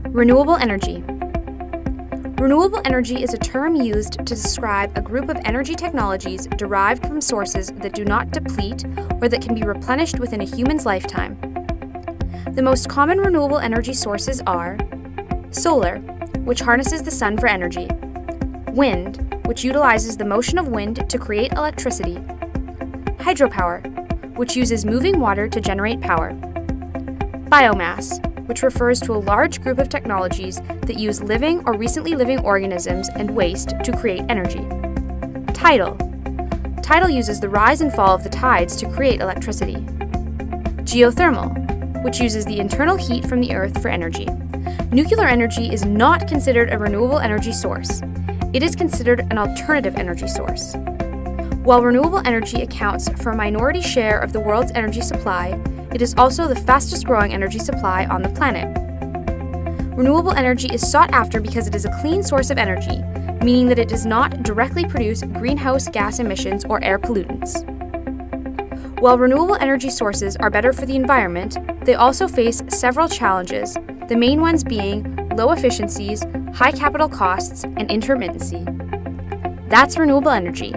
Renewable energy. Renewable energy is a term used to describe a group of energy technologies derived from sources that do not deplete or that can be replenished within a human's lifetime. The most common renewable energy sources are solar, which harnesses the sun for energy; wind, which utilizes the motion of wind to create electricity; hydropower, which uses moving water to generate power; biomass, which refers to a large group of technologies that use living or recently living organisms and waste to create energy; tidal. Tidal uses the rise and fall of the tides to create electricity; geothermal, which uses the internal heat from the earth for energy. Nuclear energy is not considered a renewable energy source. It is considered an alternative energy source. While renewable energy accounts for a minority share of the world's energy supply, it is also the fastest growing energy supply on the planet. Renewable energy is sought after because it is a clean source of energy, meaning that it does not directly produce greenhouse gas emissions or air pollutants. While renewable energy sources are better for the environment, they also face several challenges, the main ones being low efficiencies, high capital costs, and intermittency. That's renewable energy.